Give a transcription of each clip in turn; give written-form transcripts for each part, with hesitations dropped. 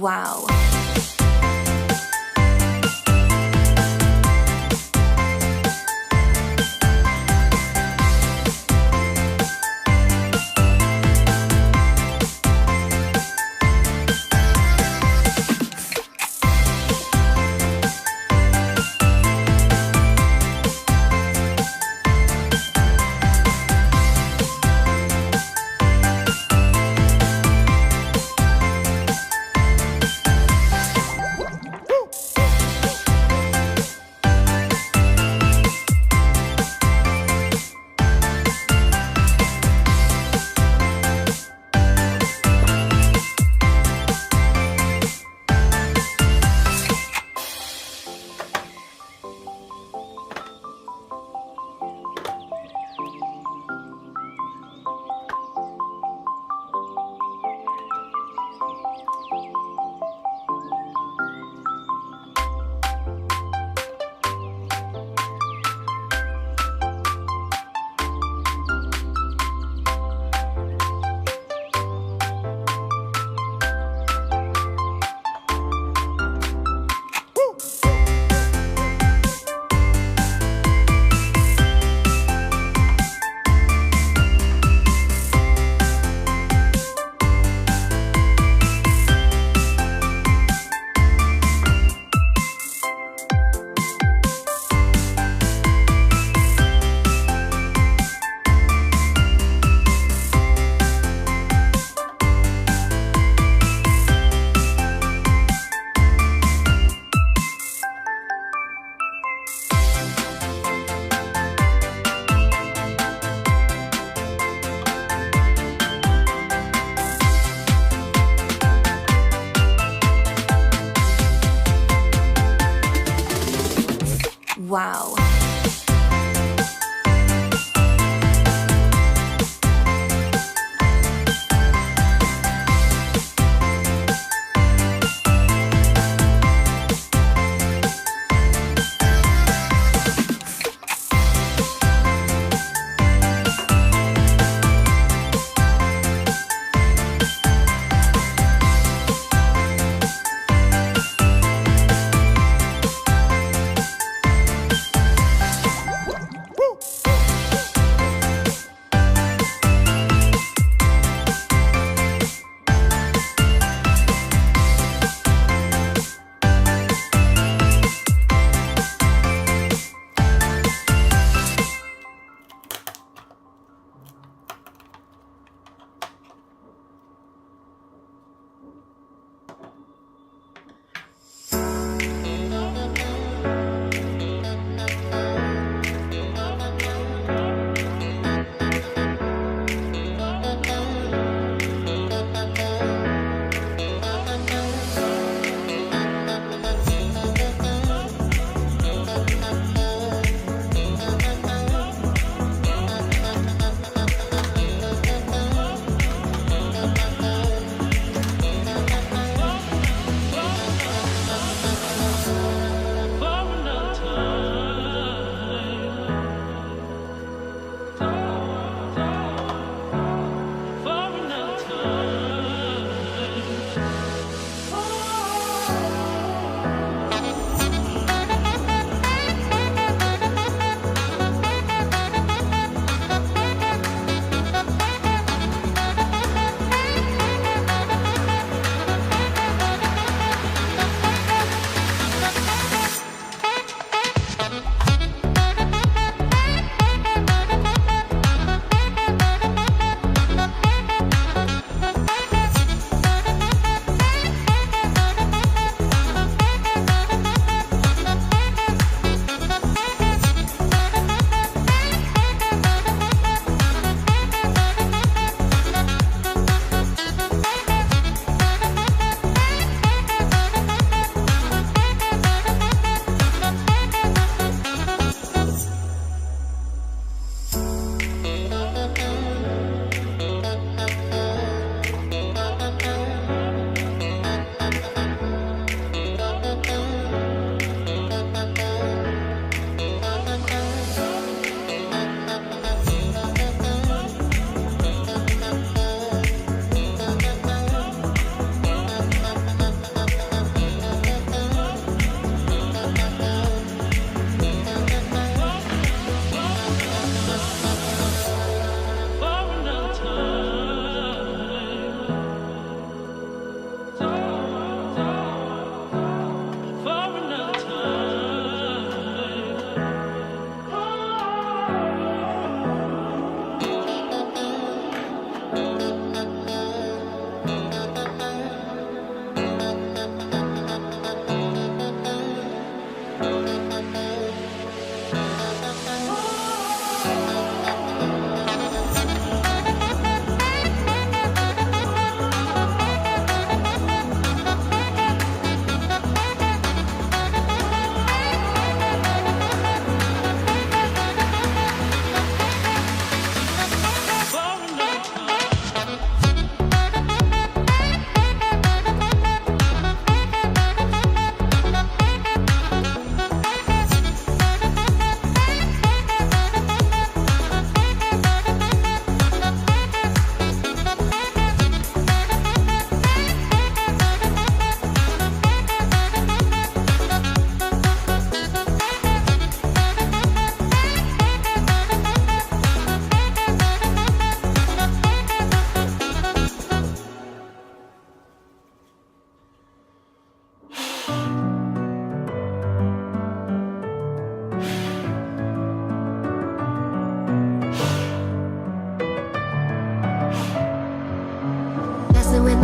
Wow.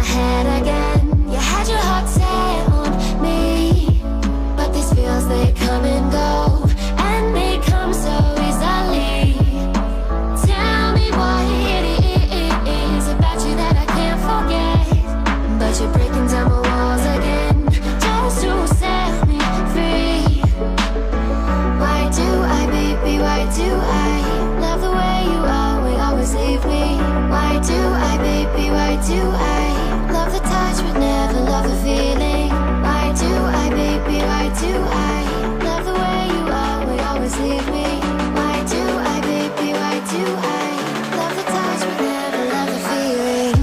my head again. You had your heart set on me, but these feels, they come and go, and they come so easily. Tell me what it is about you that I can't forget, but you're breaking down my walls again, just to set me free. Why do I, baby, why do I love the way you always leave me? Why do I, baby, why do I love the touch but never love the feeling? Why do I, baby, why do I love the way you always leave me? Why do I, baby, why do I love the touch but never love the feeling?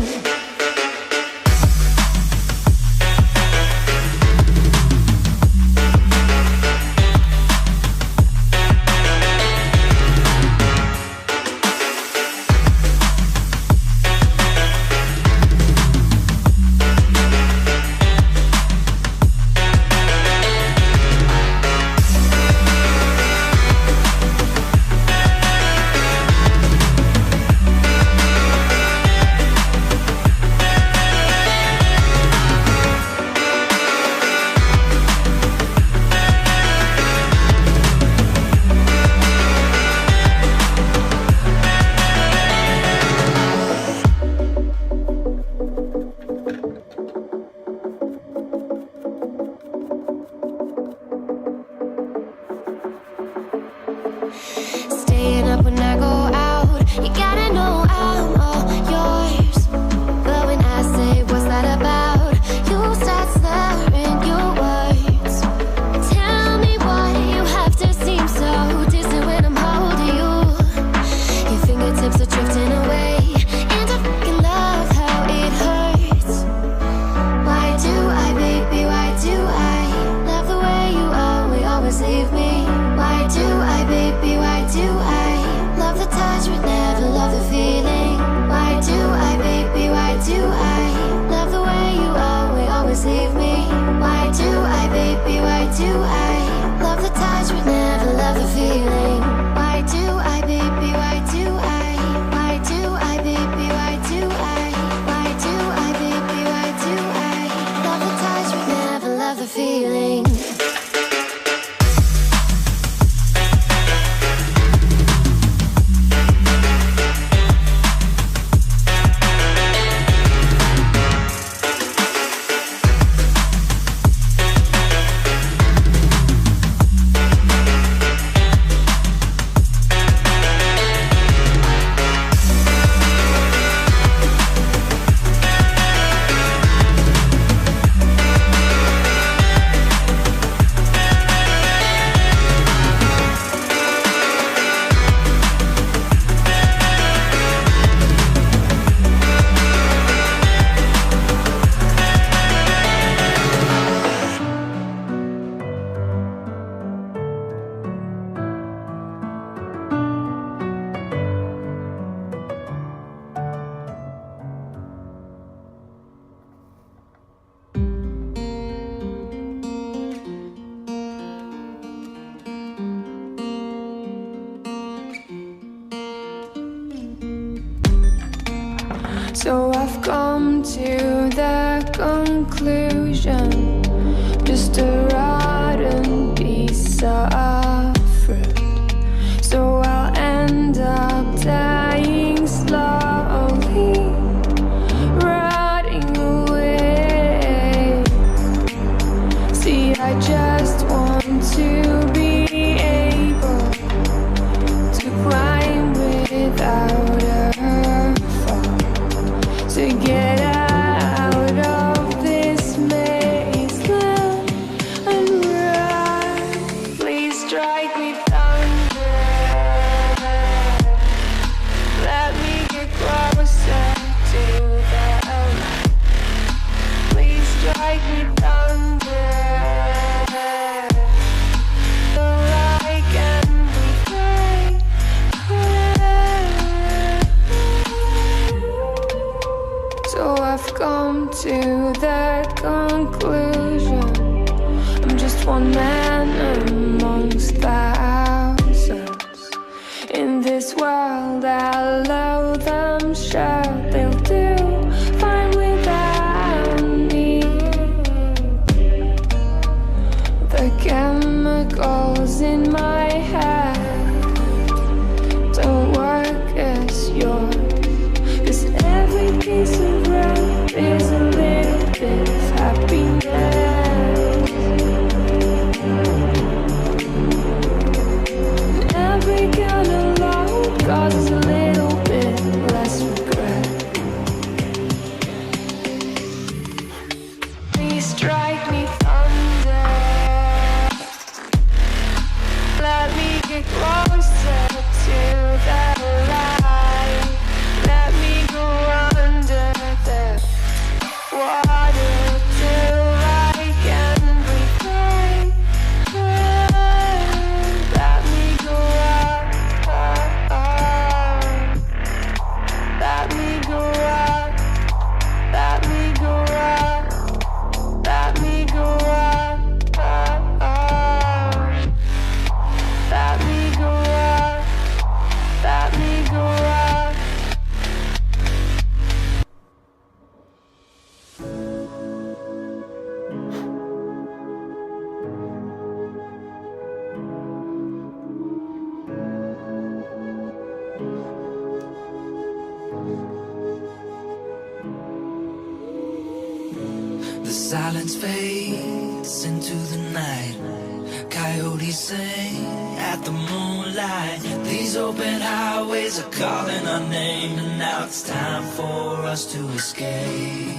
Staying up when I go out, you gotta know I'm all yours. But when I say what's that about, you start slurring your words. Tell me why you have to seem so distant when I'm holding you. Your fingertips are drifting away, and I fucking love how it hurts. Why do I, baby, why do I love the way you always leave me? Why do I, baby, why do I love the touch but never love the feeling? Why do I, baby, why do I love the way you always leave me? Why do I, baby, why do I love the touch but never love the feeling? Why do I, baby, why do I? Why do I, baby, why do I? Why do I, baby, why do I love the touch but never love the feeling? So I've come to the conclusion, just a rotten piece of fruit. So I'll end up dying slowly, rotting away. See, I just want to be able to climb without a fall, to get out of this maze and run. Please strike me thunder, let me get closer to the light. Please strike me thunder, so I can be great. So I've come to the conclusion, I'm just one man amongst thousands. In this world I'll allow them, sure they'll do fine without The silence fades into the night. Coyotes sing at the moonlight. These open highways are calling our name, and now it's time for us to escape.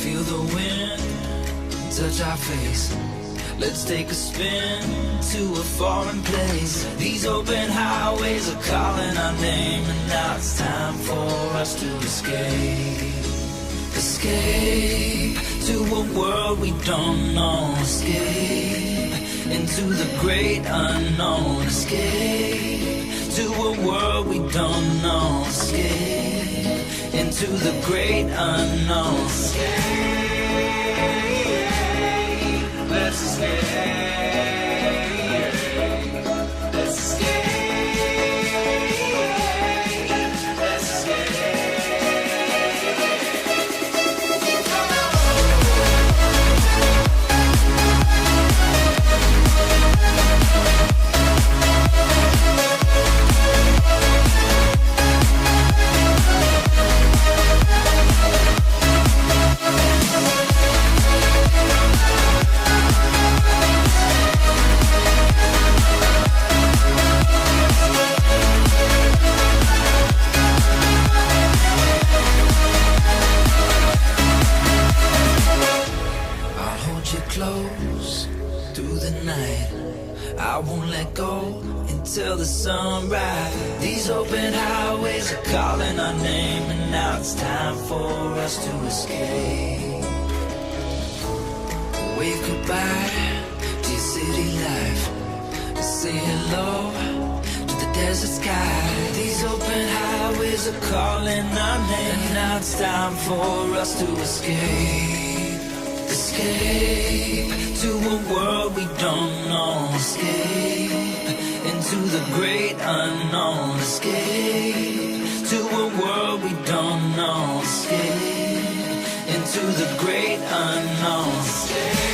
Feel the wind touch our face. Let's take a spin to a foreign place. These open highways are calling our name, and now it's time for us to escape. Escape to a world we don't know. Escape into the great unknown. Escape to a world we don't know. Escape into the great unknown. Escape, let's escape. Let's escape. Let's escape. Close through the night. I won't let go until the sunrise. These open highways are calling our name, and now it's time for us to escape. Wave goodbye to your city life. Say hello to the desert sky. These open highways are calling our name, and now it's time for us to escape. Escape to a world we don't know. Escape into the great unknown. Escape to a world we don't know. Escape into the great unknown. Escape.